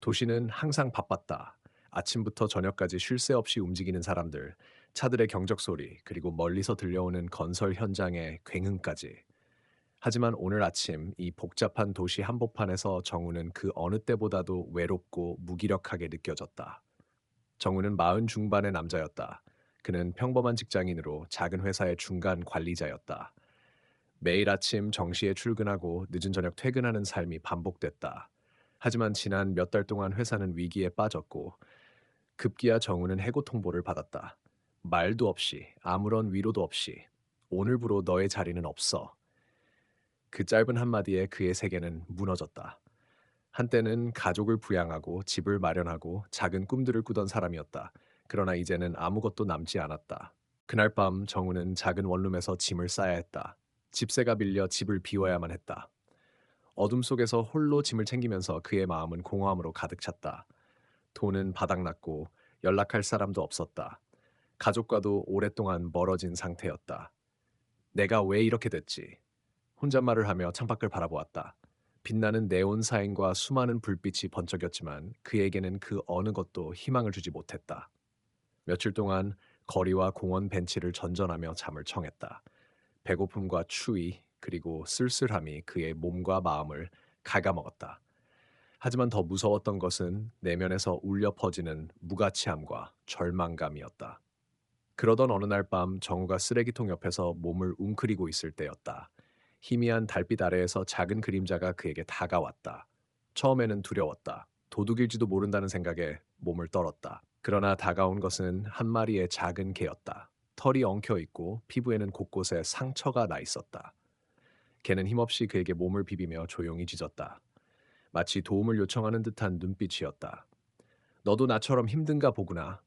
도시는 항상 바빴다. 아침부터 저녁까지 쉴 새 없이 움직이는 사람들, 차들의 경적 소리, 그리고 멀리서 들려오는 건설 현장의 굉음까지. 하지만 오늘 아침 이 복잡한 도시 한복판에서 정우는 그 어느 때보다도 외롭고 무기력하게 느껴졌다. 정우는 마흔 중반의 남자였다. 그는 평범한 직장인으로 작은 회사의 중간 관리자였다. 매일 아침 정시에 출근하고 늦은 저녁 퇴근하는 삶이 반복됐다. 하지만 지난 몇 달 동안 회사는 위기에 빠졌고 급기야 정우는 해고 통보를 받았다. 말도 없이 아무런 위로도 없이 오늘부로 너의 자리는 없어. 그 짧은 한마디에 그의 세계는 무너졌다. 한때는 가족을 부양하고 집을 마련하고 작은 꿈들을 꾸던 사람이었다. 그러나 이제는 아무것도 남지 않았다. 그날 밤 정우는 작은 원룸에서 짐을 싸야 했다. 집세가 밀려 집을 비워야만 했다. 어둠 속에서 홀로 짐을 챙기면서 그의 마음은 공허함으로 가득 찼다. 돈은 바닥났고 연락할 사람도 없었다. 가족과도 오랫동안 멀어진 상태였다. 내가 왜 이렇게 됐지? 혼잣말을 하며 창밖을 바라보았다. 빛나는 네온 사인과 수많은 불빛이 번쩍였지만 그에게는 그 어느 것도 희망을 주지 못했다. 며칠 동안 거리와 공원 벤치를 전전하며 잠을 청했다. 배고픔과 추위 그리고 쓸쓸함이 그의 몸과 마음을 갉아먹었다. 하지만 더 무서웠던 것은 내면에서 울려 퍼지는 무가치함과 절망감이었다. 그러던 어느 날 밤 정우가 쓰레기통 옆에서 몸을 웅크리고 있을 때였다. 희미한 달빛 아래에서 작은 그림자가 그에게 다가왔다. 처음에는 두려웠다. 도둑일지도 모른다는 생각에 몸을 떨었다. 그러나 다가온 것은 한 마리의 작은 개였다. 털이 엉켜 있고 피부에는 곳곳에 상처가 나 있었다. 개는 힘없이 그에게 몸을 비비며 조용히 짖었다. 마치 도움을 요청하는 듯한 눈빛이었다. 너도 나처럼 힘든가 보구나.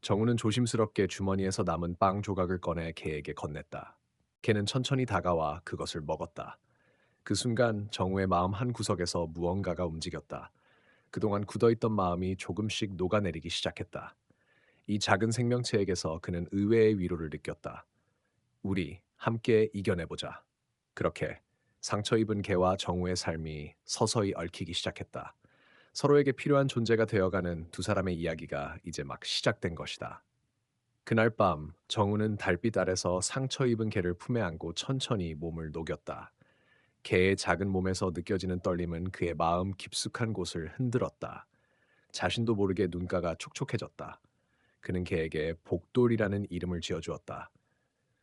정우는 조심스럽게 주머니에서 남은 빵 조각을 꺼내 개에게 건넸다. 개는 천천히 다가와 그것을 먹었다. 그 순간 정우의 마음 한 구석에서 무언가가 움직였다. 그동안 굳어있던 마음이 조금씩 녹아내리기 시작했다. 이 작은 생명체에게서 그는 의외의 위로를 느꼈다. 우리 함께 이겨내보자. 그렇게 상처 입은 개와 정우의 삶이 서서히 얽히기 시작했다. 서로에게 필요한 존재가 되어가는 두 사람의 이야기가 이제 막 시작된 것이다. 그날 밤 정우는 달빛 아래서 상처 입은 개를 품에 안고 천천히 몸을 녹였다. 개의 작은 몸에서 느껴지는 떨림은 그의 마음 깊숙한 곳을 흔들었다. 자신도 모르게 눈가가 촉촉해졌다. 그는 개에게 복돌이라는 이름을 지어주었다.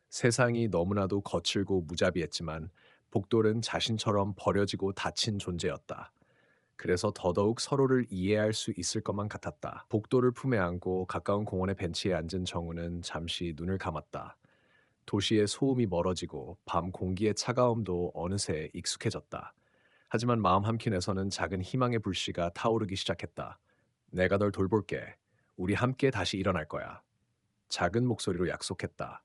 세상이 너무나도 거칠고 무자비했지만 복돌은 자신처럼 버려지고 다친 존재였다. 그래서 더더욱 서로를 이해할 수 있을 것만 같았다. 복도를 품에 안고 가까운 공원의 벤치에 앉은 정우는 잠시 눈을 감았다. 도시의 소음이 멀어지고 밤 공기의 차가움도 어느새 익숙해졌다. 하지만 마음 한켠에서는 작은 희망의 불씨가 타오르기 시작했다. 내가 널 돌볼게. 우리 함께 다시 일어날 거야. 작은 목소리로 약속했다.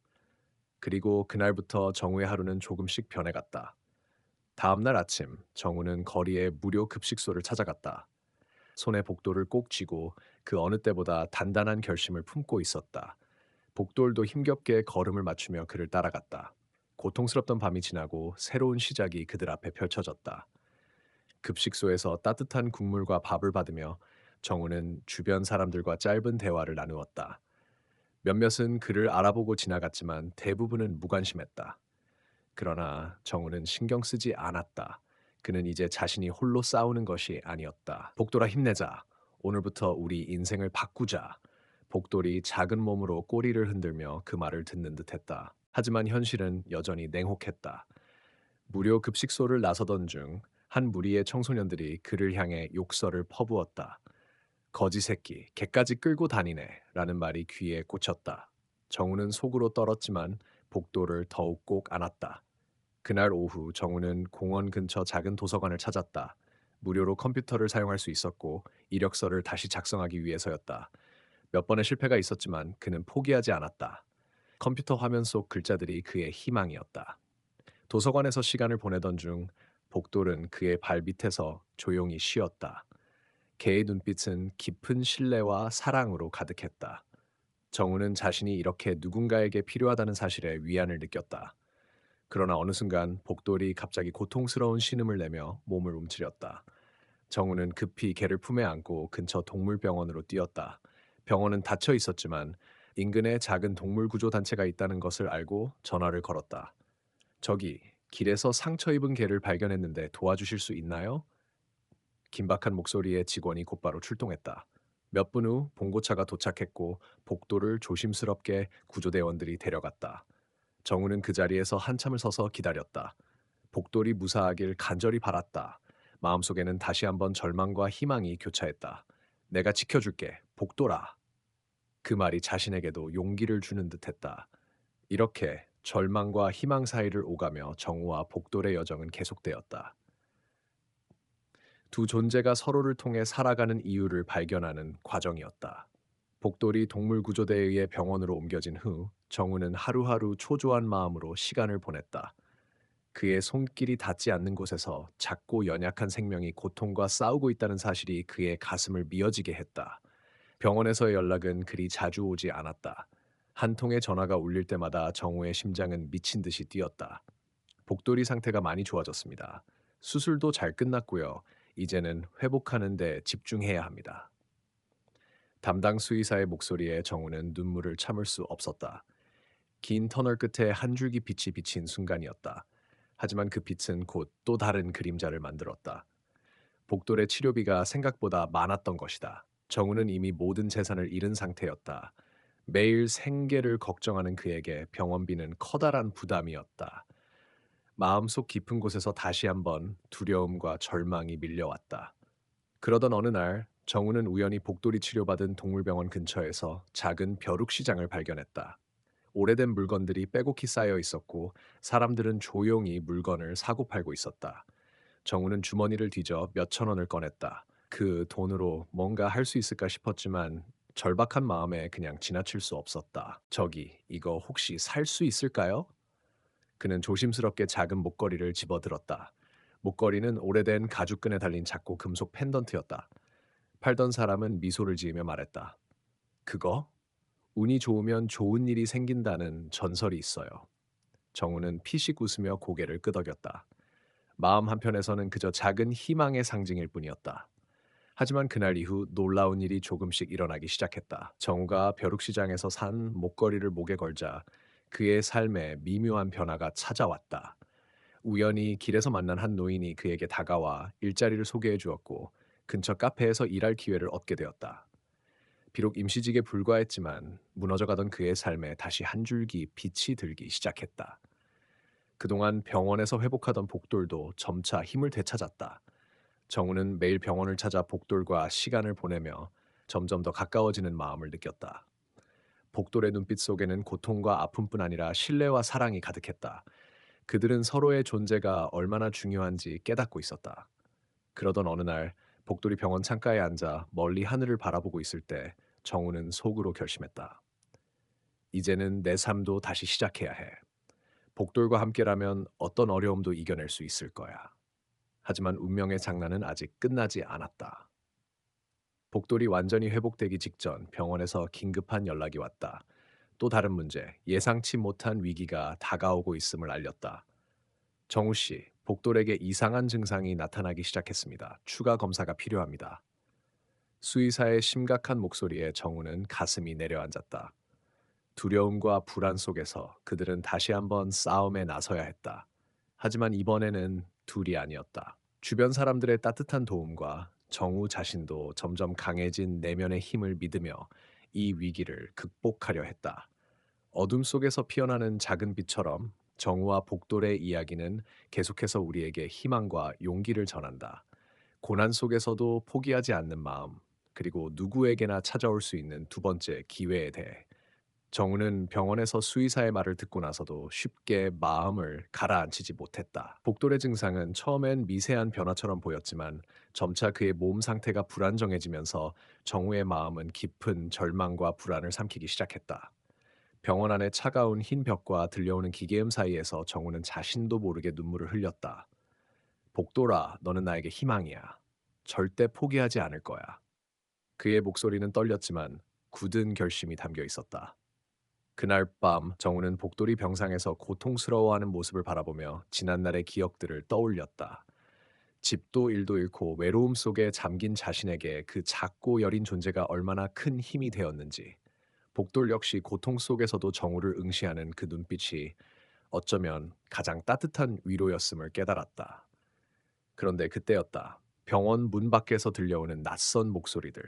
그리고 그날부터 정우의 하루는 조금씩 변해갔다. 다음 날 아침, 정우는 거리의 무료 급식소를 찾아갔다. 손에 복도를 꼭 쥐고 그 어느 때보다 단단한 결심을 품고 있었다. 복돌도 힘겹게 걸음을 맞추며 그를 따라갔다. 고통스럽던 밤이 지나고 새로운 시작이 그들 앞에 펼쳐졌다. 급식소에서 따뜻한 국물과 밥을 받으며 정우는 주변 사람들과 짧은 대화를 나누었다. 몇몇은 그를 알아보고 지나갔지만 대부분은 무관심했다. 그러나 정우는 신경 쓰지 않았다. 그는 이제 자신이 홀로 싸우는 것이 아니었다. 복돌아 힘내자. 오늘부터 우리 인생을 바꾸자. 복돌이 작은 몸으로 꼬리를 흔들며 그 말을 듣는 듯했다. 하지만 현실은 여전히 냉혹했다. 무료 급식소를 나서던 중 한 무리의 청소년들이 그를 향해 욕설을 퍼부었다. 거지 새끼, 개까지 끌고 다니네 라는 말이 귀에 꽂혔다. 정우는 속으로 떨었지만 복도를 더욱 꼭 안았다. 그날 오후 정우는 공원 근처 작은 도서관을 찾았다. 무료로 컴퓨터를 사용할 수 있었고 이력서를 다시 작성하기 위해서였다. 몇 번의 실패가 있었지만 그는 포기하지 않았다. 컴퓨터 화면 속 글자들이 그의 희망이었다. 도서관에서 시간을 보내던 중 복돌은 그의 발 밑에서 조용히 쉬었다. 개의 눈빛은 깊은 신뢰와 사랑으로 가득했다. 정우는 자신이 이렇게 누군가에게 필요하다는 사실에 위안을 느꼈다. 그러나 어느 순간 복돌이 갑자기 고통스러운 신음을 내며 몸을 움츠렸다. 정우는 급히 개를 품에 안고 근처 동물병원으로 뛰었다. 병원은 닫혀 있었지만 인근에 작은 동물 구조 단체가 있다는 것을 알고 전화를 걸었다. 저기, 길에서 상처 입은 개를 발견했는데 도와주실 수 있나요? 긴박한 목소리의 직원이 곧바로 출동했다. 몇 분 후 봉고차가 도착했고 복도를 조심스럽게 구조대원들이 데려갔다. 정우는 그 자리에서 한참을 서서 기다렸다. 복돌이 무사하길 간절히 바랐다. 마음속에는 다시 한번 절망과 희망이 교차했다. 내가 지켜줄게, 복돌아. 그 말이 자신에게도 용기를 주는 듯했다. 이렇게 절망과 희망 사이를 오가며 정우와 복돌의 여정은 계속되었다. 두 존재가 서로를 통해 살아가는 이유를 발견하는 과정이었다. 복돌이 동물구조대에 의해 병원으로 옮겨진 후 정우는 하루하루 초조한 마음으로 시간을 보냈다. 그의 손길이 닿지 않는 곳에서 작고 연약한 생명이 고통과 싸우고 있다는 사실이 그의 가슴을 미어지게 했다. 병원에서의 연락은 그리 자주 오지 않았다. 한 통의 전화가 울릴 때마다 정우의 심장은 미친 듯이 뛰었다. 복돌이 상태가 많이 좋아졌습니다. 수술도 잘 끝났고요. 이제는 회복하는 데 집중해야 합니다. 담당 수의사의 목소리에 정우는 눈물을 참을 수 없었다. 긴 터널 끝에 한 줄기 빛이 비친 순간이었다. 하지만 그 빛은 곧 또 다른 그림자를 만들었다. 복돌의 치료비가 생각보다 많았던 것이다. 정우는 이미 모든 재산을 잃은 상태였다. 매일 생계를 걱정하는 그에게 병원비는 커다란 부담이었다. 마음속 깊은 곳에서 다시 한번 두려움과 절망이 밀려왔다. 그러던 어느 날 정우는 우연히 복돌이 치료받은 동물병원 근처에서 작은 벼룩시장을 발견했다. 오래된 물건들이 빼곡히 쌓여 있었고 사람들은 조용히 물건을 사고 팔고 있었다. 정우는 주머니를 뒤져 몇천 원을 꺼냈다. 그 돈으로 뭔가 할 수 있을까 싶었지만 절박한 마음에 그냥 지나칠 수 없었다. 저기, 이거 혹시 살 수 있을까요? 그는 조심스럽게 작은 목걸이를 집어들었다. 목걸이는 오래된 가죽끈에 달린 작고 금속 펜던트였다. 팔던 사람은 미소를 지으며 말했다. 그거? 운이 좋으면 좋은 일이 생긴다는 전설이 있어요. 정우는 피식 웃으며 고개를 끄덕였다. 마음 한편에서는 그저 작은 희망의 상징일 뿐이었다. 하지만 그날 이후 놀라운 일이 조금씩 일어나기 시작했다. 정우가 벼룩시장에서 산 목걸이를 목에 걸자 그의 삶에 미묘한 변화가 찾아왔다. 우연히 길에서 만난 한 노인이 그에게 다가와 일자리를 소개해 주었고 근처 카페에서 일할 기회를 얻게 되었다. 비록 임시직에 불과했지만 무너져가던 그의 삶에 다시 한 줄기 빛이 들기 시작했다. 그동안 병원에서 회복하던 복돌도 점차 힘을 되찾았다. 정우는 매일 병원을 찾아 복돌과 시간을 보내며 점점 더 가까워지는 마음을 느꼈다. 복돌의 눈빛 속에는 고통과 아픔뿐 아니라 신뢰와 사랑이 가득했다. 그들은 서로의 존재가 얼마나 중요한지 깨닫고 있었다. 그러던 어느 날 복돌이 병원 창가에 앉아 멀리 하늘을 바라보고 있을 때 정우는 속으로 결심했다. 이제는 내 삶도 다시 시작해야 해. 복돌과 함께라면 어떤 어려움도 이겨낼 수 있을 거야. 하지만 운명의 장난은 아직 끝나지 않았다. 복돌이 완전히 회복되기 직전 병원에서 긴급한 연락이 왔다. 또 다른 문제, 예상치 못한 위기가 다가오고 있음을 알렸다. 정우 씨, 복돌에게 이상한 증상이 나타나기 시작했습니다. 추가 검사가 필요합니다. 수의사의 심각한 목소리에 정우는 가슴이 내려앉았다. 두려움과 불안 속에서 그들은 다시 한번 싸움에 나서야 했다. 하지만 이번에는 둘이 아니었다. 주변 사람들의 따뜻한 도움과 정우 자신도 점점 강해진 내면의 힘을 믿으며 이 위기를 극복하려 했다. 어둠 속에서 피어나는 작은 빛처럼 정우와 복돌의 이야기는 계속해서 우리에게 희망과 용기를 전한다. 고난 속에서도 포기하지 않는 마음, 그리고 누구에게나 찾아올 수 있는 두 번째 기회에 대해 정우는 병원에서 수의사의 말을 듣고 나서도 쉽게 마음을 가라앉히지 못했다. 복돌의 증상은 처음엔 미세한 변화처럼 보였지만 점차 그의 몸 상태가 불안정해지면서 정우의 마음은 깊은 절망과 불안을 삼키기 시작했다. 병원 안의 차가운 흰 벽과 들려오는 기계음 사이에서 정우는 자신도 모르게 눈물을 흘렸다. 복돌아, 너는 나에게 희망이야. 절대 포기하지 않을 거야. 그의 목소리는 떨렸지만 굳은 결심이 담겨 있었다. 그날 밤 정우는 복돌이 병상에서 고통스러워하는 모습을 바라보며 지난날의 기억들을 떠올렸다. 집도 일도 잃고 외로움 속에 잠긴 자신에게 그 작고 여린 존재가 얼마나 큰 힘이 되었는지, 복돌 역시 고통 속에서도 정우를 응시하는 그 눈빛이 어쩌면 가장 따뜻한 위로였음을 깨달았다. 그런데 그때였다. 병원 문 밖에서 들려오는 낯선 목소리들,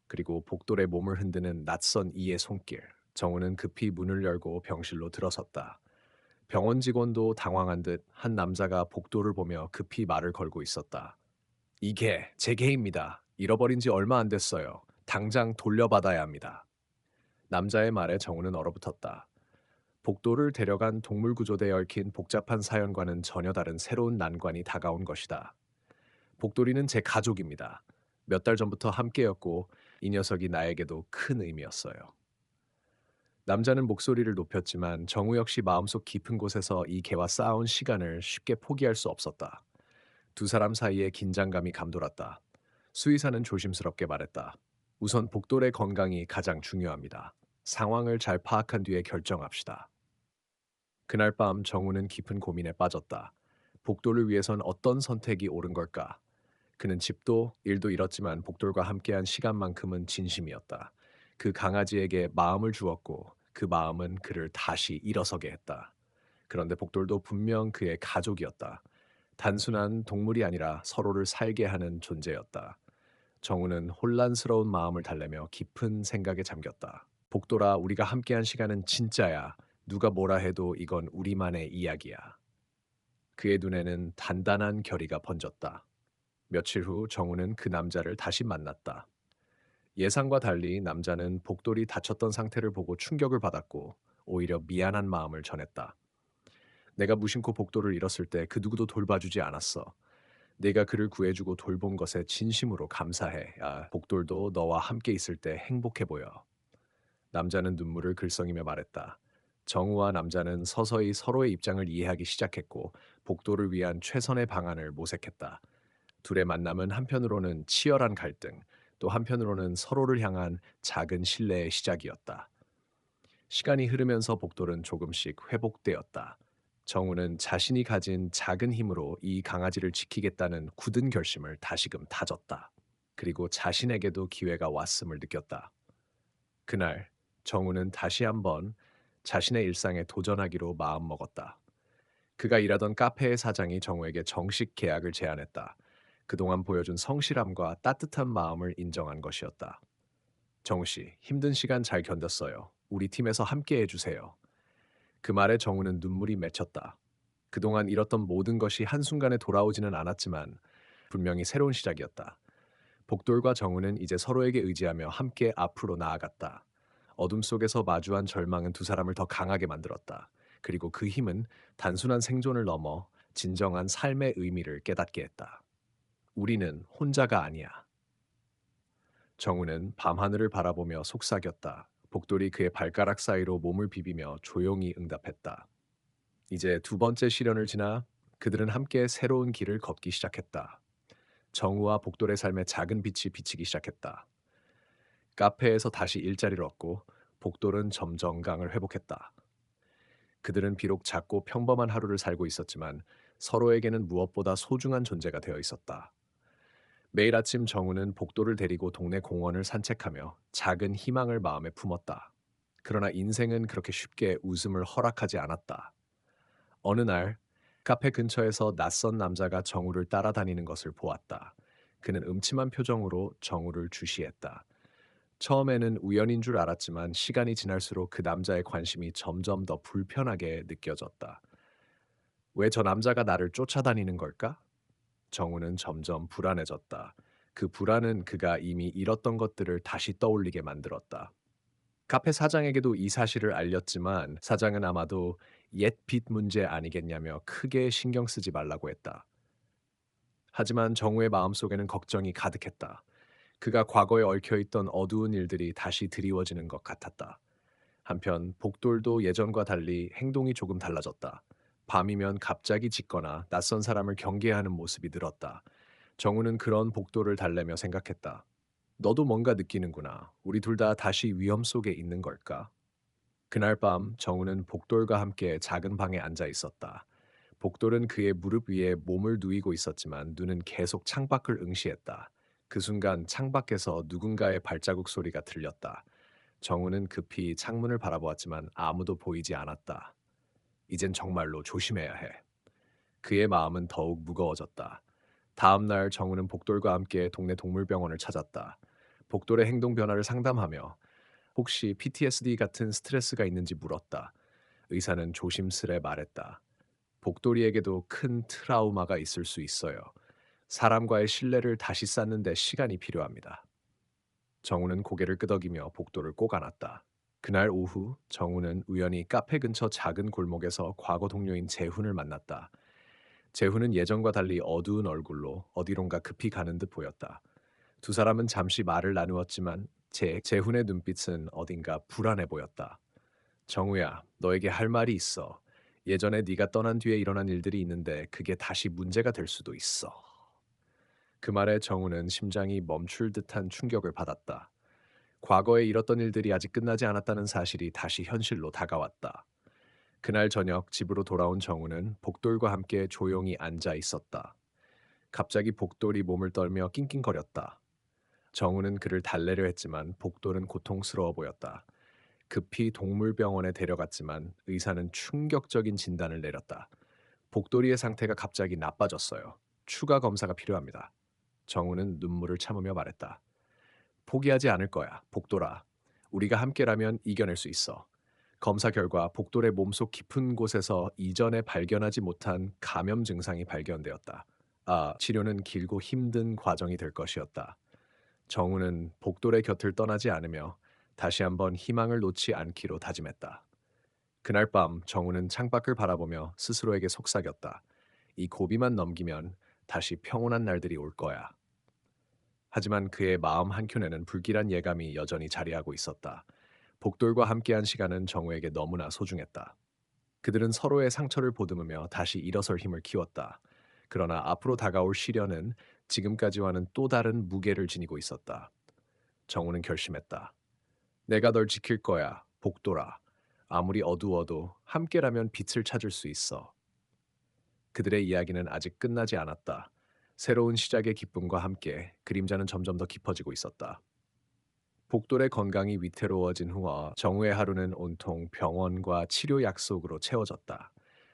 그리고 복돌의 몸을 흔드는 낯선 이의 손길. 정우는 급히 문을 열고 병실로 들어섰다. 병원 직원도 당황한 듯 한 남자가 복도를 보며 급히 말을 걸고 있었다. 이게 제 개입니다. 잃어버린 지 얼마 안 됐어요. 당장 돌려받아야 합니다. 남자의 말에 정우는 얼어붙었다. 복도를 데려간 동물구조대에 얽힌 복잡한 사연과는 전혀 다른 새로운 난관이 다가온 것이다. 복돌이는 제 가족입니다. 몇 달 전부터 함께였고 이 녀석이 나에게도 큰 의미였어요. 남자는 목소리를 높였지만 정우 역시 마음속 깊은 곳에서 이 개와 싸운 시간을 쉽게 포기할 수 없었다. 두 사람 사이에 긴장감이 감돌았다. 수의사는 조심스럽게 말했다. 우선 복돌의 건강이 가장 중요합니다. 상황을 잘 파악한 뒤에 결정합시다. 그날 밤 정우는 깊은 고민에 빠졌다. 복돌을 위해선 어떤 선택이 옳은 걸까? 그는 집도 일도 잃었지만 복돌과 함께한 시간만큼은 진심이었다. 그 강아지에게 마음을 주었고 그 마음은 그를 다시 일어서게 했다. 그런데 복돌도 분명 그의 가족이었다. 단순한 동물이 아니라 서로를 살게 하는 존재였다. 정우는 혼란스러운 마음을 달래며 깊은 생각에 잠겼다. 복돌아, 우리가 함께한 시간은 진짜야. 누가 뭐라 해도 이건 우리만의 이야기야. 그의 눈에는 단단한 결의가 번졌다. 며칠 후 정우는 그 남자를 다시 만났다. 예상과 달리 남자는 복돌이 다쳤던 상태를 보고 충격을 받았고 오히려 미안한 마음을 전했다. 내가 무심코 복돌을 잃었을 때 그 누구도 돌봐주지 않았어. 내가 그를 구해주고 돌본 것에 진심으로 감사해. 복돌도 너와 함께 있을 때 행복해 보여. 남자는 눈물을 글썽이며 말했다. 정우와 남자는 서서히 서로의 입장을 이해하기 시작했고 복돌을 위한 최선의 방안을 모색했다. 둘의 만남은 한편으로는 치열한 갈등, 또 한편으로는 서로를 향한 작은 신뢰의 시작이었다. 시간이 흐르면서 복돌은 조금씩 회복되었다. 정우는 자신이 가진 작은 힘으로 이 강아지를 지키겠다는 굳은 결심을 다시금 다졌다. 그리고 자신에게도 기회가 왔음을 느꼈다. 그날 정우는 다시 한번 자신의 일상에 도전하기로 마음먹었다. 그가 일하던 카페의 사장이 정우에게 정식 계약을 제안했다. 그동안 보여준 성실함과 따뜻한 마음을 인정한 것이었다. 정우 씨, 힘든 시간 잘 견뎠어요. 우리 팀에서 함께 해주세요. 그 말에 정우는 눈물이 맺혔다. 그동안 잃었던 모든 것이 한순간에 돌아오지는 않았지만 분명히 새로운 시작이었다. 복돌과 정우는 이제 서로에게 의지하며 함께 앞으로 나아갔다. 어둠 속에서 마주한 절망은 두 사람을 더 강하게 만들었다. 그리고 그 힘은 단순한 생존을 넘어 진정한 삶의 의미를 깨닫게 했다. 우리는 혼자가 아니야. 정우는 밤하늘을 바라보며 속삭였다. 복돌이 그의 발가락 사이로 몸을 비비며 조용히 응답했다. 이제 두 번째 시련을 지나 그들은 함께 새로운 길을 걷기 시작했다. 정우와 복돌의 삶에 작은 빛이 비치기 시작했다. 카페에서 다시 일자리를 얻고 복돌은 점점 건강을 회복했다. 그들은 비록 작고 평범한 하루를 살고 있었지만 서로에게는 무엇보다 소중한 존재가 되어 있었다. 매일 아침 정우는 복돌을 데리고 동네 공원을 산책하며 작은 희망을 마음에 품었다. 그러나 인생은 그렇게 쉽게 웃음을 허락하지 않았다. 어느 날 카페 근처에서 낯선 남자가 정우를 따라다니는 것을 보았다. 그는 음침한 표정으로 정우를 주시했다. 처음에는 우연인 줄 알았지만 시간이 지날수록 그 남자의 관심이 점점 더 불편하게 느껴졌다. 왜 저 남자가 나를 쫓아다니는 걸까? 정우는 점점 불안해졌다. 그 불안은 그가 이미 잃었던 것들을 다시 떠올리게 만들었다. 카페 사장에게도 이 사실을 알렸지만 사장은 아마도 옛 빚 문제 아니겠냐며 크게 신경 쓰지 말라고 했다. 하지만 정우의 마음속에는 걱정이 가득했다. 그가 과거에 얽혀있던 어두운 일들이 다시 드리워지는 것 같았다. 한편 복돌도 예전과 달리 행동이 조금 달라졌다. 밤이면 갑자기 짖거나 낯선 사람을 경계하는 모습이 늘었다. 정우는 그런 복돌을 달래며 생각했다. 너도 뭔가 느끼는구나. 우리 둘 다 다시 위험 속에 있는 걸까? 그날 밤 정우는 복돌과 함께 작은 방에 앉아 있었다. 복돌은 그의 무릎 위에 몸을 누이고 있었지만 눈은 계속 창밖을 응시했다. 그 순간 창밖에서 누군가의 발자국 소리가 들렸다. 정우는 급히 창문을 바라보았지만 아무도 보이지 않았다. 이젠 정말로 조심해야 해. 그의 마음은 더욱 무거워졌다. 다음 날 정우는 복돌과 함께 동네 동물병원을 찾았다. 복돌의 행동 변화를 상담하며 혹시 PTSD 같은 스트레스가 있는지 물었다. 의사는 조심스레 말했다. 복돌이에게도 큰 트라우마가 있을 수 있어요. 사람과의 신뢰를 다시 쌓는 데 시간이 필요합니다. 정우는 고개를 끄덕이며 복돌을 꼭 안았다. 그날 오후 정우는 우연히 카페 근처 작은 골목에서 과거 동료인 재훈을 만났다. 재훈은 예전과 달리 어두운 얼굴로 어디론가 급히 가는 듯 보였다. 두 사람은 잠시 말을 나누었지만 재훈의 눈빛은 어딘가 불안해 보였다. 정우야, 너에게 할 말이 있어. 예전에 네가 떠난 뒤에 일어난 일들이 있는데 그게 다시 문제가 될 수도 있어. 그 말에 정우는 심장이 멈출 듯한 충격을 받았다. 과거에 일었던 일들이 아직 끝나지 않았다는 사실이 다시 현실로 다가왔다. 그날 저녁 집으로 돌아온 정우는 복돌과 함께 조용히 앉아 있었다. 갑자기 복돌이 몸을 떨며 낑낑거렸다. 정우는 그를 달래려 했지만 복돌은 고통스러워 보였다. 급히 동물병원에 데려갔지만 의사는 충격적인 진단을 내렸다. 복돌이의 상태가 갑자기 나빠졌어요. 추가 검사가 필요합니다. 정우는 눈물을 참으며 말했다. 포기하지 않을 거야, 복돌아. 우리가 함께라면 이겨낼 수 있어. 검사 결과 복돌의 몸속 깊은 곳에서 이전에 발견하지 못한 감염 증상이 발견되었다. 치료는 길고 힘든 과정이 될 것이었다. 정우는 복돌의 곁을 떠나지 않으며 다시 한번 희망을 놓지 않기로 다짐했다. 그날 밤 정우는 창밖을 바라보며 스스로에게 속삭였다. 이 고비만 넘기면 다시 평온한 날들이 올 거야. 하지만 그의 마음 한켠에는 불길한 예감이 여전히 자리하고 있었다. 복돌과 함께한 시간은 정우에게 너무나 소중했다. 그들은 서로의 상처를 보듬으며 다시 일어설 힘을 키웠다. 그러나 앞으로 다가올 시련은 지금까지와는 또 다른 무게를 지니고 있었다. 정우는 결심했다. 내가 널 지킬 거야, 복돌아. 아무리 어두워도 함께라면 빛을 찾을 수 있어. 그들의 이야기는 아직 끝나지 않았다. 새로운 시작의 기쁨과 함께 그림자는 점점 더 깊어지고 있었다. 복돌의 건강이 위태로워진 후와 정우의 하루는 온통 병원과 치료 약속으로 채워졌다.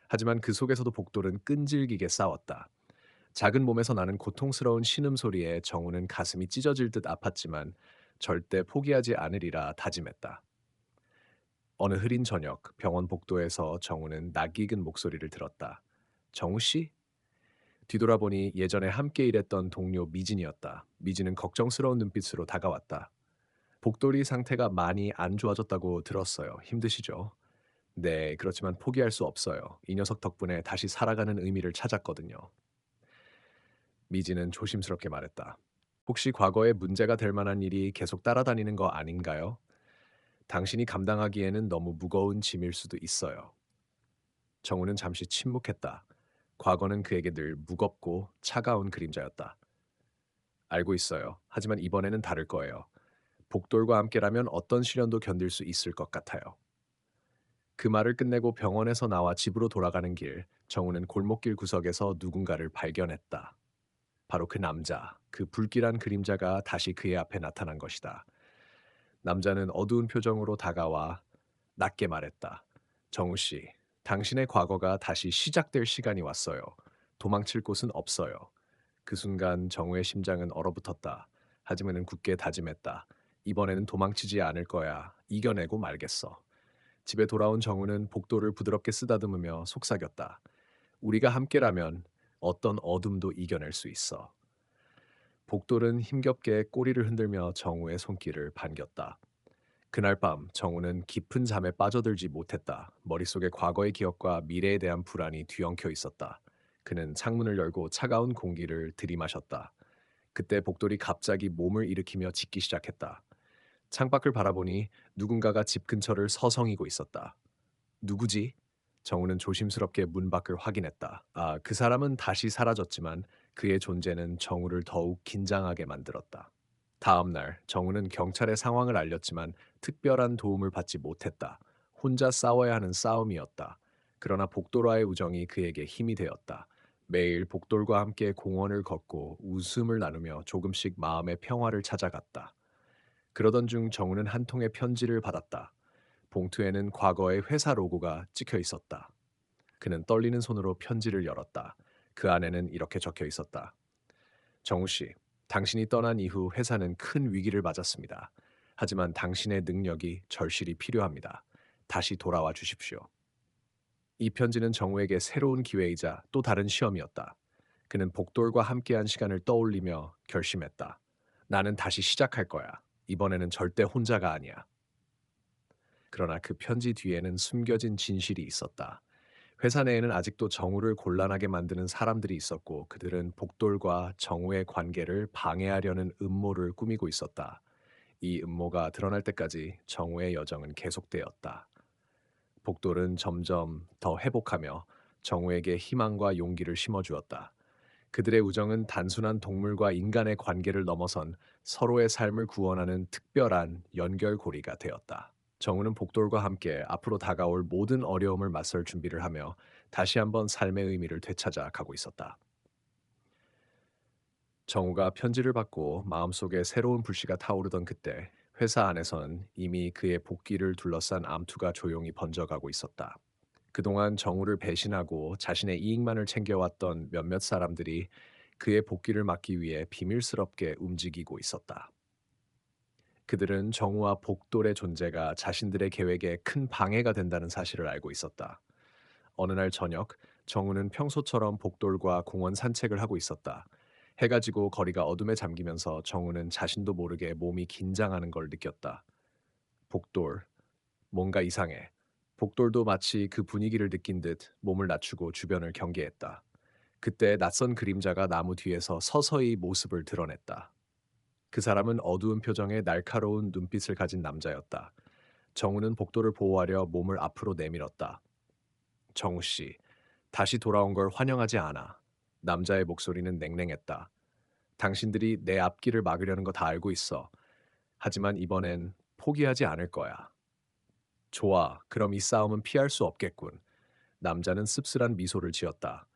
하지만 그 속에서도 복돌은 끈질기게 싸웠다. 작은 몸에서 나는 고통스러운 신음소리에 정우는 가슴이 찢어질 듯 아팠지만 절대 포기하지 않으리라 다짐했다. 어느 흐린 저녁 병원 복도에서 정우는 낯익은 목소리를 들었다. 정우 씨? 뒤돌아보니 예전에 함께 일했던 동료 미진이었다. 미진은 걱정스러운 눈빛으로 다가왔다. 복돌이 상태가 많이 안 좋아졌다고 들었어요. 힘드시죠? 네, 그렇지만 포기할 수 없어요. 이 녀석 덕분에 다시 살아가는 의미를 찾았거든요. 미진은 조심스럽게 말했다. 혹시 과거에 문제가 될 만한 일이 계속 따라다니는 거 아닌가요? 당신이 감당하기에는 너무 무거운 짐일 수도 있어요. 정우는 잠시 침묵했다. 과거는 그에게 늘 무겁고 차가운 그림자였다. 알고 있어요. 하지만 이번에는 다를 거예요. 복돌과 함께라면 어떤 시련도 견딜 수 있을 것 같아요. 그 말을 끝내고 병원에서 나와 집으로 돌아가는 길, 정우는 골목길 구석에서 누군가를 발견했다. 바로 그 남자, 그 불길한 그림자가 다시 그의 앞에 나타난 것이다. 남자는 어두운 표정으로 다가와 낮게 말했다. 정우 씨, 당신의 과거가 다시 시작될 시간이 왔어요. 도망칠 곳은 없어요. 그 순간 정우의 심장은 얼어붙었다. 하지만은 굳게 다짐했다. 이번에는 도망치지 않을 거야. 이겨내고 말겠어. 집에 돌아온 정우는 복도를 부드럽게 쓰다듬으며 속삭였다. 우리가 함께라면 어떤 어둠도 이겨낼 수 있어. 복돌은 힘겹게 꼬리를 흔들며 정우의 손길을 반겼다. 그날 밤 정우는 깊은 잠에 빠져들지 못했다. 머릿속에 과거의 기억과 미래에 대한 불안이 뒤엉켜 있었다. 그는 창문을 열고 차가운 공기를 들이마셨다. 그때 복돌이 갑자기 몸을 일으키며 짖기 시작했다. 창밖을 바라보니 누군가가 집 근처를 서성이고 있었다. 누구지? 정우는 조심스럽게 문 밖을 확인했다. 그 사람은 다시 사라졌지만 그의 존재는 정우를 더욱 긴장하게 만들었다. 다음 날 정우는 경찰에 상황을 알렸지만 특별한 도움을 받지 못했다. 혼자 싸워야 하는 싸움이었다. 그러나 복돌과의 우정이 그에게 힘이 되었다. 매일 복돌과 함께 공원을 걷고 웃음을 나누며 조금씩 마음의 평화를 찾아갔다. 그러던 중 정우는 한 통의 편지를 받았다. 봉투에는 과거의 회사 로고가 찍혀 있었다. 그는 떨리는 손으로 편지를 열었다. 그 안에는 이렇게 적혀 있었다. 정우 씨, 당신이 떠난 이후 회사는 큰 위기를 맞았습니다. 하지만 당신의 능력이 절실히 필요합니다. 다시 돌아와 주십시오. 이 편지는 정우에게 새로운 기회이자 또 다른 시험이었다. 그는 복돌과 함께한 시간을 떠올리며 결심했다. 나는 다시 시작할 거야. 이번에는 절대 혼자가 아니야. 그러나 그 편지 뒤에는 숨겨진 진실이 있었다. 회사 내에는 아직도 정우를 곤란하게 만드는 사람들이 있었고 그들은 복돌과 정우의 관계를 방해하려는 음모를 꾸미고 있었다. 이 음모가 드러날 때까지 정우의 여정은 계속되었다. 복돌은 점점 더 회복하며 정우에게 희망과 용기를 심어주었다. 그들의 우정은 단순한 동물과 인간의 관계를 넘어선 서로의 삶을 구원하는 특별한 연결고리가 되었다. 정우는 복돌과 함께 앞으로 다가올 모든 어려움을 맞설 준비를 하며 다시 한번 삶의 의미를 되찾아 가고 있었다. 정우가 편지를 받고 마음속에 새로운 불씨가 타오르던 그때 회사 안에선 이미 그의 복귀를 둘러싼 암투가 조용히 번져가고 있었다. 그동안 정우를 배신하고 자신의 이익만을 챙겨왔던 몇몇 사람들이 그의 복귀를 막기 위해 비밀스럽게 움직이고 있었다. 그들은 정우와 복돌의 존재가 자신들의 계획에 큰 방해가 된다는 사실을 알고 있었다. 어느 날 저녁, 정우는 평소처럼 복돌과 공원 산책을 하고 있었다. 해가 지고 거리가 어둠에 잠기면서 정우는 자신도 모르게 몸이 긴장하는 걸 느꼈다. 복돌, 뭔가 이상해. 복돌도 마치 그 분위기를 느낀 듯 몸을 낮추고 주변을 경계했다. 그때 낯선 그림자가 나무 뒤에서 서서히 모습을 드러냈다. 그 사람은 어두운 표정에 날카로운 눈빛을 가진 남자였다. 정우는 복도를 보호하려 몸을 앞으로 내밀었다. 정우 씨, 다시 돌아온 걸 환영하지 않아. 남자의 목소리는 냉랭했다. 당신들이 내 앞길을 막으려는 거 다 알고 있어. 하지만 이번엔 포기하지 않을 거야. 좋아, 그럼 이 싸움은 피할 수 없겠군. 남자는 씁쓸한 미소를 지었다.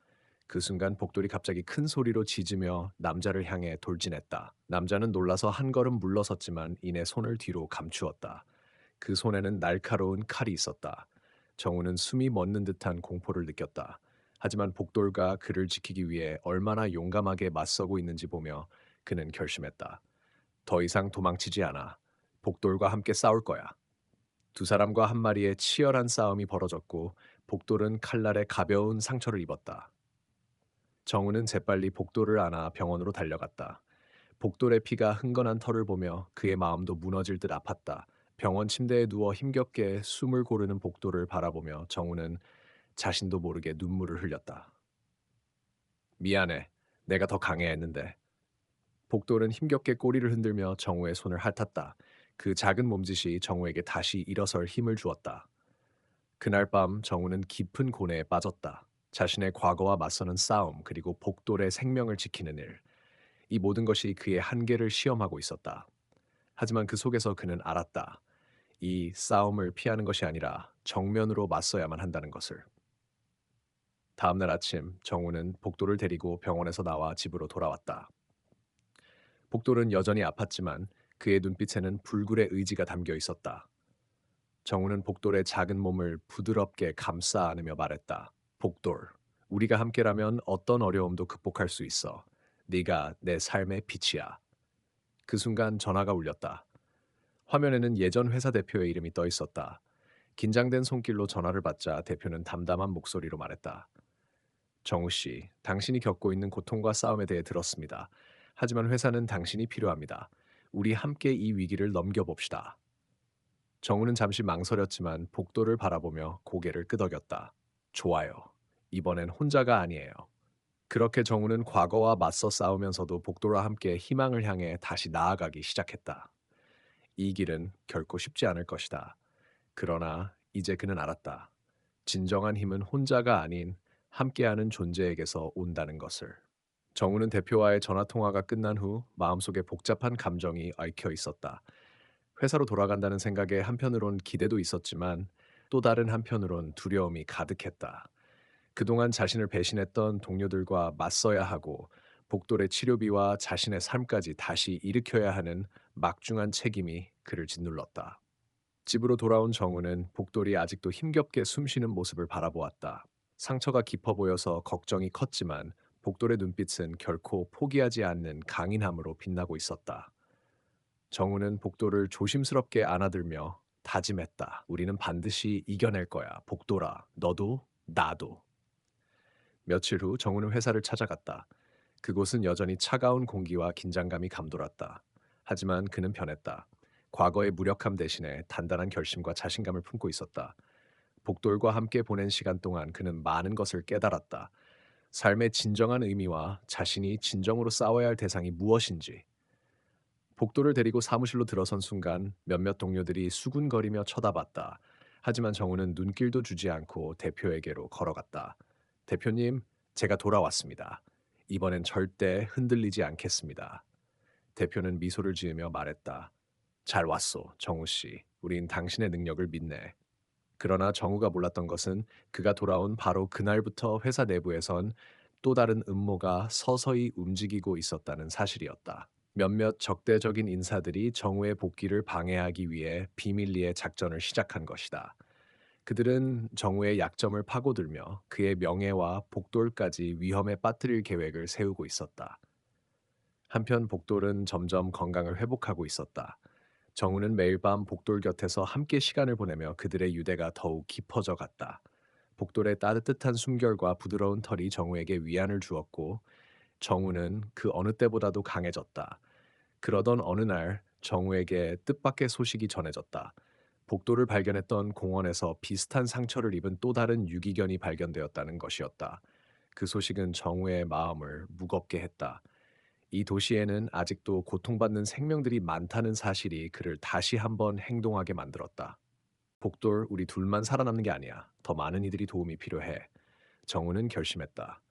그 순간 복돌이 갑자기 큰 소리로 짖으며 남자를 향해 돌진했다. 남자는 놀라서 한 걸음 물러섰지만 이내 손을 뒤로 감추었다. 그 손에는 날카로운 칼이 있었다. 정우는 숨이 멎는 듯한 공포를 느꼈다. 하지만 복돌과 그를 지키기 위해 얼마나 용감하게 맞서고 있는지 보며 그는 결심했다. 더 이상 도망치지 않아. 복돌과 함께 싸울 거야. 두 사람과 한 마리의 치열한 싸움이 벌어졌고 복돌은 칼날에 가벼운 상처를 입었다. 정우는 재빨리 복돌을 안아 병원으로 달려갔다. 복돌의 피가 흥건한 털을 보며 그의 마음도 무너질 듯 아팠다. 병원 침대에 누워 힘겹게 숨을 고르는 복돌을 바라보며 정우는 자신도 모르게 눈물을 흘렸다. 미안해. 내가 더 강해야 했는데. 복돌은 힘겹게 꼬리를 흔들며 정우의 손을 핥았다. 그 작은 몸짓이 정우에게 다시 일어설 힘을 주었다. 그날 밤 정우는 깊은 고뇌에 빠졌다. 자신의 과거와 맞서는 싸움, 그리고 복돌의 생명을 지키는 일. 이 모든 것이 그의 한계를 시험하고 있었다. 하지만 그 속에서 그는 알았다. 이 싸움을 피하는 것이 아니라 정면으로 맞서야만 한다는 것을. 다음 날 아침 정우는 복돌을 데리고 병원에서 나와 집으로 돌아왔다. 복돌은 여전히 아팠지만 그의 눈빛에는 불굴의 의지가 담겨 있었다. 정우는 복돌의 작은 몸을 부드럽게 감싸 안으며 말했다. 복돌, 우리가 함께라면 어떤 어려움도 극복할 수 있어. 네가 내 삶의 빛이야. 그 순간 전화가 울렸다. 화면에는 예전 회사 대표의 이름이 떠 있었다. 긴장된 손길로 전화를 받자 대표는 담담한 목소리로 말했다. 정우 씨, 당신이 겪고 있는 고통과 싸움에 대해 들었습니다. 하지만 회사는 당신이 필요합니다. 우리 함께 이 위기를 넘겨봅시다. 정우는 잠시 망설였지만 복도를 바라보며 고개를 끄덕였다. 좋아요. 이번엔 혼자가 아니에요. 그렇게 정우는 과거와 맞서 싸우면서도 복도와 함께 희망을 향해 다시 나아가기 시작했다. 이 길은 결코 쉽지 않을 것이다. 그러나 이제 그는 알았다. 진정한 힘은 혼자가 아닌 함께하는 존재에게서 온다는 것을. 정우는 대표와의 전화 통화가 끝난 후 마음속에 복잡한 감정이 얽혀 있었다. 회사로 돌아간다는 생각에 한편으론 기대도 있었지만 또 다른 한편으론 두려움이 가득했다. 그동안 자신을 배신했던 동료들과 맞서야 하고 복돌의 치료비와 자신의 삶까지 다시 일으켜야 하는 막중한 책임이 그를 짓눌렀다. 집으로 돌아온 정우는 복돌이 아직도 힘겹게 숨쉬는 모습을 바라보았다. 상처가 깊어 보여서 걱정이 컸지만 복돌의 눈빛은 결코 포기하지 않는 강인함으로 빛나고 있었다. 정우는 복돌을 조심스럽게 안아들며 다짐했다. 우리는 반드시 이겨낼 거야. 복돌아, 너도, 나도. 며칠 후 정우는 회사를 찾아갔다. 그곳은 여전히 차가운 공기와 긴장감이 감돌았다. 하지만 그는 변했다. 과거의 무력함 대신에 단단한 결심과 자신감을 품고 있었다. 복돌과 함께 보낸 시간 동안 그는 많은 것을 깨달았다. 삶의 진정한 의미와 자신이 진정으로 싸워야 할 대상이 무엇인지. 복도를 데리고 사무실로 들어선 순간 몇몇 동료들이 수군거리며 쳐다봤다. 하지만 정우는 눈길도 주지 않고 대표에게로 걸어갔다. 대표님, 제가 돌아왔습니다. 이번엔 절대 흔들리지 않겠습니다. 대표는 미소를 지으며 말했다. 잘 왔소, 정우 씨. 우린 당신의 능력을 믿네. 그러나 정우가 몰랐던 것은 그가 돌아온 바로 그날부터 회사 내부에선 또 다른 음모가 서서히 움직이고 있었다는 사실이었다. 몇몇 적대적인 인사들이 정우의 복귀를 방해하기 위해 비밀리에 작전을 시작한 것이다. 그들은 정우의 약점을 파고들며 그의 명예와 복돌까지 위험에 빠뜨릴 계획을 세우고 있었다. 한편 복돌은 점점 건강을 회복하고 있었다. 정우는 매일 밤 복돌 곁에서 함께 시간을 보내며 그들의 유대가 더욱 깊어져 갔다. 복돌의 따뜻한 숨결과 부드러운 털이 정우에게 위안을 주었고 정우는 그 어느 때보다도 강해졌다. 그러던 어느 날 정우에게 뜻밖의 소식이 전해졌다. 복도를 발견했던 공원에서 비슷한 상처를 입은 또 다른 유기견이 발견되었다는 것이었다. 그 소식은 정우의 마음을 무겁게 했다. 이 도시에는 아직도 고통받는 생명들이 많다는 사실이 그를 다시 한번 행동하게 만들었다. 복돌, 우리 둘만 살아남는 게 아니야. 더 많은 이들이 도움이 필요해. 정우는 결심했다.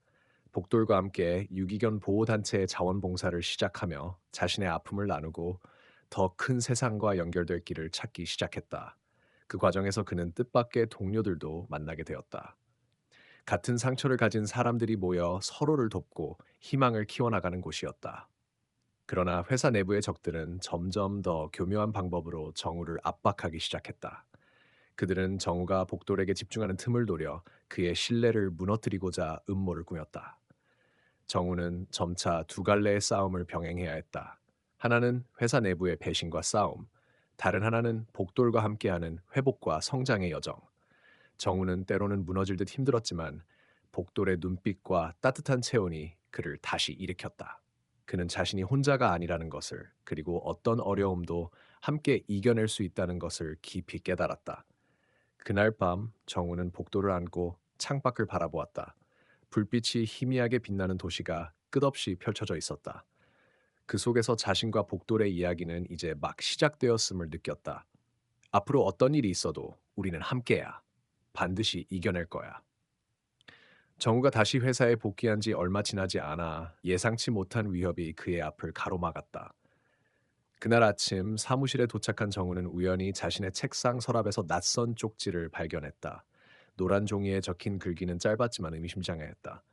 복돌과 함께 유기견 보호단체의 자원봉사를 시작하며 자신의 아픔을 나누고 더 큰 세상과 연결될 길을 찾기 시작했다. 그 과정에서 그는 뜻밖의 동료들도 만나게 되었다. 같은 상처를 가진 사람들이 모여 서로를 돕고 희망을 키워나가는 곳이었다. 그러나 회사 내부의 적들은 점점 더 교묘한 방법으로 정우를 압박하기 시작했다. 그들은 정우가 복돌에게 집중하는 틈을 노려 그의 신뢰를 무너뜨리고자 음모를 꾸몄다. 정우는 점차 두 갈래의 싸움을 병행해야 했다. 하나는 회사 내부의 배신과 싸움, 다른 하나는 복돌과 함께하는 회복과 성장의 여정. 정우는 때로는 무너질 듯 힘들었지만 복돌의 눈빛과 따뜻한 체온이 그를 다시 일으켰다. 그는 자신이 혼자가 아니라는 것을, 그리고 어떤 어려움도 함께 이겨낼 수 있다는 것을 깊이 깨달았다. 그날 밤 정우는 복도를 안고 창밖을 바라보았다. 불빛이 희미하게 빛나는 도시가 끝없이 펼쳐져 있었다. 그 속에서 자신과 복돌의 이야기는 이제 막 시작되었음을 느꼈다. 앞으로 어떤 일이 있어도 우리는 함께야. 반드시 이겨낼 거야. 정우가 다시 회사에 복귀한 지 얼마 지나지 않아 예상치 못한 위협이 그의 앞을 가로막았다. 그날 아침 사무실에 도착한 정우는 우연히 자신의 책상 서랍에서 낯선 쪽지를 발견했다. 노란 종이에 적힌 글귀는 짧았지만 의미심장했다.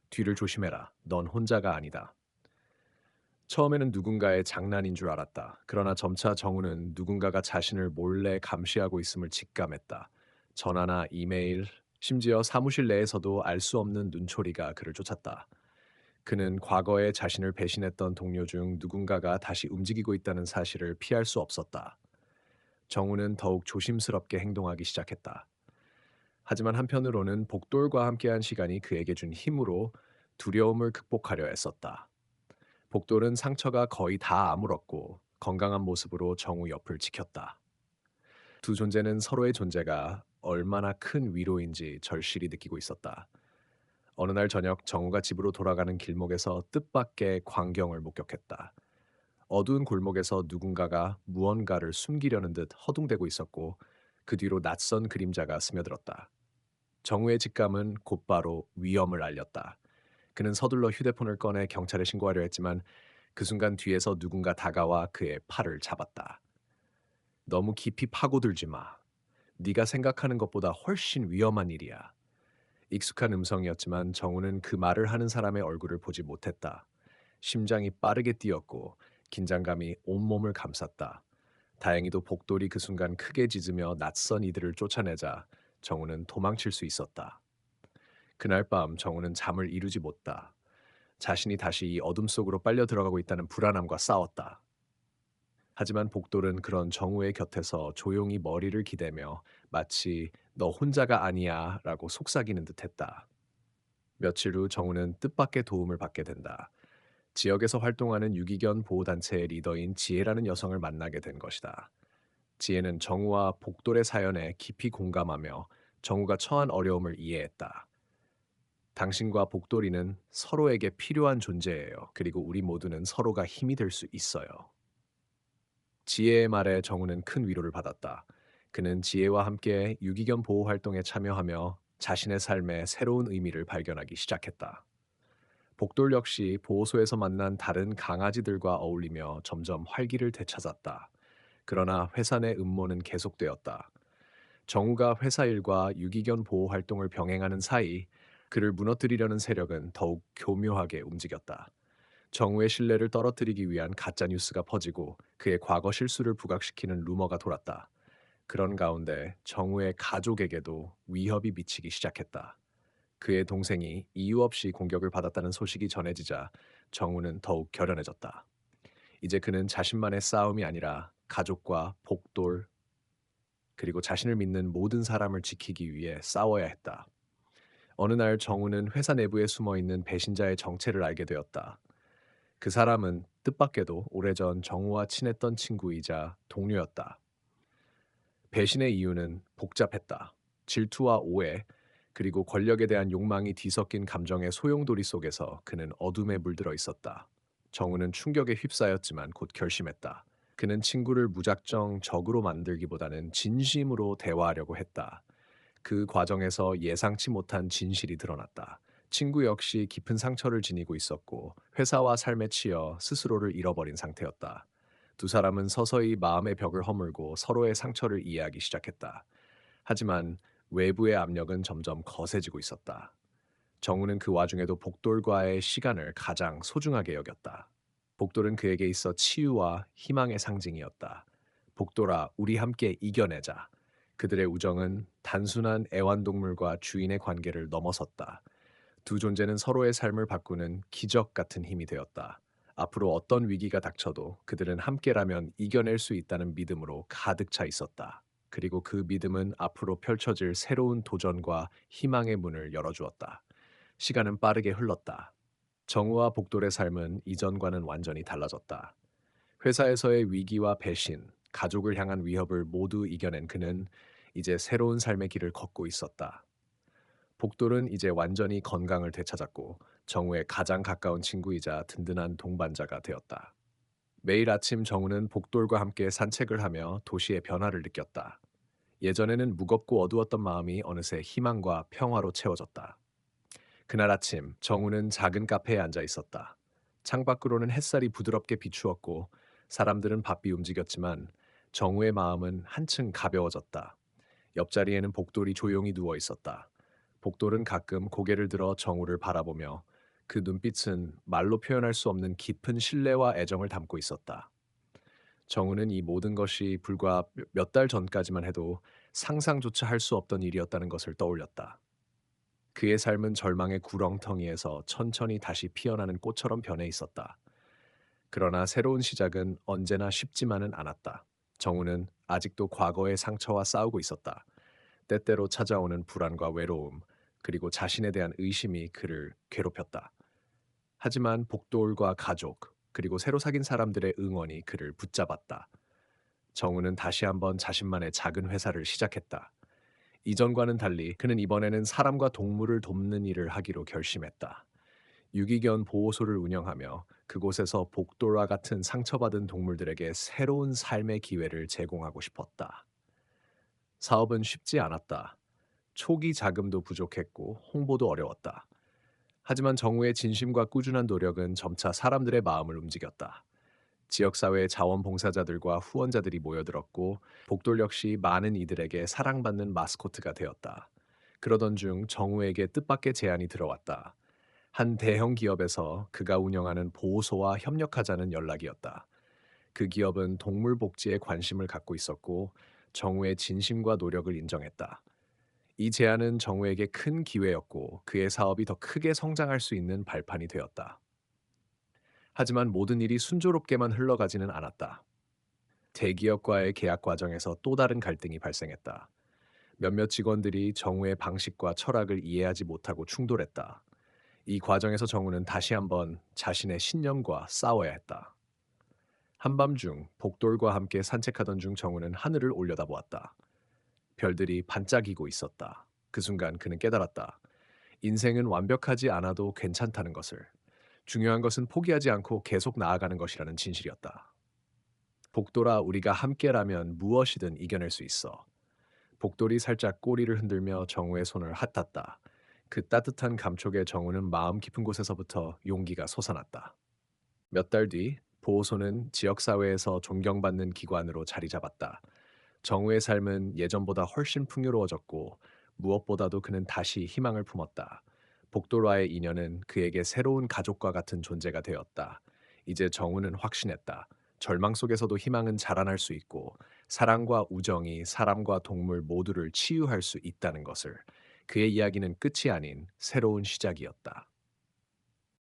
뒤를 조심해라. 넌 혼자가 아니다. 처음에는 누군가의 장난인 줄 알았다. 그러나 점차 정우는 누군가가 자신을 몰래 감시하고 있음을 직감했다. 전화나 이메일, 심지어 사무실 내에서도 알 수 없는 눈초리가 그를 쫓았다. 그는 과거에 자신을 배신했던 동료 중 누군가가 다시 움직이고 있다는 사실을 피할 수 없었다. 정우는 더욱 조심스럽게 행동하기 시작했다. 하지만 한편으로는 복돌과 함께한 시간이 그에게 준 힘으로 두려움을 극복하려 애썼다. 복돌은 상처가 거의 다 아물었고 건강한 모습으로 정우 옆을 지켰다. 두 존재는 서로의 존재가 얼마나 큰 위로인지 절실히 느끼고 있었다. 어느 날 저녁 정우가 집으로 돌아가는 길목에서 뜻밖의 광경을 목격했다. 어두운 골목에서 누군가가 무언가를 숨기려는 듯 허둥대고 있었고 그 뒤로 낯선 그림자가 스며들었다. 정우의 직감은 곧바로 위험을 알렸다. 그는 서둘러 휴대폰을 꺼내 경찰에 신고하려 했지만 그 순간 뒤에서 누군가 다가와 그의 팔을 잡았다. 너무 깊이 파고들지 마. 네가 생각하는 것보다 훨씬 위험한 일이야. 익숙한 음성이었지만 정우는 그 말을 하는 사람의 얼굴을 보지 못했다. 심장이 빠르게 뛰었고 긴장감이 온몸을 감쌌다. 다행히도 복돌이 그 순간 크게 짖으며 낯선 이들을 쫓아내자 정우는 도망칠 수 있었다. 그날 밤 정우는 잠을 이루지 못다. 자신이 다시 이 어둠 속으로 빨려 들어가고 있다는 불안함과 싸웠다. 하지만 복돌은 그런 정우의 곁에서 조용히 머리를 기대며 마치 너 혼자가 아니야 라고 속삭이는 듯 했다. 며칠 후 정우는 뜻밖의 도움을 받게 된다. 지역에서 활동하는 유기견 보호단체의 리더인 지혜라는 여성을 만나게 된 것이다. 지혜는 정우와 복돌의 사연에 깊이 공감하며 정우가 처한 어려움을 이해했다. 당신과 복돌이는 서로에게 필요한 존재예요. 그리고 우리 모두는 서로가 힘이 될 수 있어요. 지혜의 말에 정우는 큰 위로를 받았다. 그는 지혜와 함께 유기견 보호 활동에 참여하며 자신의 삶에 새로운 의미를 발견하기 시작했다. 복돌 역시 보호소에서 만난 다른 강아지들과 어울리며 점점 활기를 되찾았다. 그러나 회사 내 음모는 계속되었다. 정우가 회사 일과 유기견 보호 활동을 병행하는 사이 그를 무너뜨리려는 세력은 더욱 교묘하게 움직였다. 정우의 신뢰를 떨어뜨리기 위한 가짜 뉴스가 퍼지고 그의 과거 실수를 부각시키는 루머가 돌았다. 그런 가운데 정우의 가족에게도 위협이 미치기 시작했다. 그의 동생이 이유 없이 공격을 받았다는 소식이 전해지자 정우는 더욱 결연해졌다. 이제 그는 자신만의 싸움이 아니라 가족과 복돌 그리고 자신을 믿는 모든 사람을 지키기 위해 싸워야 했다. 어느 날 정우는 회사 내부에 숨어 있는 배신자의 정체를 알게 되었다. 그 사람은 뜻밖에도 오래전 정우와 친했던 친구이자 동료였다. 배신의 이유는 복잡했다. 질투와 오해, 그리고 권력에 대한 욕망이 뒤섞인 감정의 소용돌이 속에서 그는 어둠에 물들어 있었다. 정우는 충격에 휩싸였지만 곧 결심했다. 그는 친구를 무작정 적으로 만들기보다는 진심으로 대화하려고 했다. 그 과정에서 예상치 못한 진실이 드러났다. 친구 역시 깊은 상처를 지니고 있었고 회사와 삶에 치여 스스로를 잃어버린 상태였다. 두 사람은 서서히 마음의 벽을 허물고 서로의 상처를 이해하기 시작했다. 하지만 외부의 압력은 점점 거세지고 있었다. 정우는 그 와중에도 복돌과의 시간을 가장 소중하게 여겼다. 복돌은 그에게 있어 치유와 희망의 상징이었다. 복돌아, 우리 함께 이겨내자. 그들의 우정은 단순한 애완동물과 주인의 관계를 넘어섰다. 두 존재는 서로의 삶을 바꾸는 기적 같은 힘이 되었다. 앞으로 어떤 위기가 닥쳐도 그들은 함께라면 이겨낼 수 있다는 믿음으로 가득 차 있었다. 그리고 그 믿음은 앞으로 펼쳐질 새로운 도전과 희망의 문을 열어주었다. 시간은 빠르게 흘렀다. 정우와 복돌의 삶은 이전과는 완전히 달라졌다. 회사에서의 위기와 배신, 가족을 향한 위협을 모두 이겨낸 그는 이제 새로운 삶의 길을 걷고 있었다. 복돌은 이제 완전히 건강을 되찾았고 정우의 가장 가까운 친구이자 든든한 동반자가 되었다. 매일 아침 정우는 복돌과 함께 산책을 하며 도시의 변화를 느꼈다. 예전에는 무겁고 어두웠던 마음이 어느새 희망과 평화로 채워졌다. 그날 아침 정우는 작은 카페에 앉아 있었다. 창밖으로는 햇살이 부드럽게 비추었고 사람들은 바삐 움직였지만 정우의 마음은 한층 가벼워졌다. 옆자리에는 복돌이 조용히 누워 있었다. 복돌은 가끔 고개를 들어 정우를 바라보며 그 눈빛은 말로 표현할 수 없는 깊은 신뢰와 애정을 담고 있었다. 정우는 이 모든 것이 불과 몇 달 전까지만 해도 상상조차 할 수 없던 일이었다는 것을 떠올렸다. 그의 삶은 절망의 구렁텅이에서 천천히 다시 피어나는 꽃처럼 변해 있었다. 그러나 새로운 시작은 언제나 쉽지만은 않았다. 정우는 아직도 과거의 상처와 싸우고 있었다. 때때로 찾아오는 불안과 외로움, 그리고 자신에 대한 의심이 그를 괴롭혔다. 하지만 복돌과 가족, 그리고 새로 사귄 사람들의 응원이 그를 붙잡았다. 정우는 다시 한번 자신만의 작은 회사를 시작했다. 이전과는 달리 그는 이번에는 사람과 동물을 돕는 일을 하기로 결심했다. 유기견 보호소를 운영하며 그곳에서 복돌과 같은 상처받은 동물들에게 새로운 삶의 기회를 제공하고 싶었다. 사업은 쉽지 않았다. 초기 자금도 부족했고 홍보도 어려웠다. 하지만 정우의 진심과 꾸준한 노력은 점차 사람들의 마음을 움직였다. 지역사회의 자원봉사자들과 후원자들이 모여들었고 복돌 역시 많은 이들에게 사랑받는 마스코트가 되었다. 그러던 중 정우에게 뜻밖의 제안이 들어왔다. 한 대형 기업에서 그가 운영하는 보호소와 협력하자는 연락이었다. 그 기업은 동물 복지에 관심을 갖고 있었고 정우의 진심과 노력을 인정했다. 이 제안은 정우에게 큰 기회였고 그의 사업이 더 크게 성장할 수 있는 발판이 되었다. 하지만 모든 일이 순조롭게만 흘러가지는 않았다. 대기업과의 계약 과정에서 또 다른 갈등이 발생했다. 몇몇 직원들이 정우의 방식과 철학을 이해하지 못하고 충돌했다. 이 과정에서 정우는 다시 한번 자신의 신념과 싸워야 했다. 한밤중 복돌과 함께 산책하던 중 정우는 하늘을 올려다보았다. 별들이 반짝이고 있었다. 그 순간 그는 깨달았다. 인생은 완벽하지 않아도 괜찮다는 것을. 중요한 것은 포기하지 않고 계속 나아가는 것이라는 진실이었다. 복돌아, 우리가 함께라면 무엇이든 이겨낼 수 있어. 복돌이 살짝 꼬리를 흔들며 정우의 손을 핫탔다. 그 따뜻한 감촉에 정우는 마음 깊은 곳에서부터 용기가 솟아났다. 몇 달 뒤 보호소는 지역사회에서 존경받는 기관으로 자리 잡았다. 정우의 삶은 예전보다 훨씬 풍요로워졌고 무엇보다도 그는 다시 희망을 품었다. 복돌과의 인연은 그에게 새로운 가족과 같은 존재가 되었다. 이제 정우는 확신했다. 절망 속에서도 희망은 자라날 수 있고 사랑과 우정이 사람과 동물 모두를 치유할 수 있다는 것을. 그의 이야기는 끝이 아닌 새로운 시작이었다.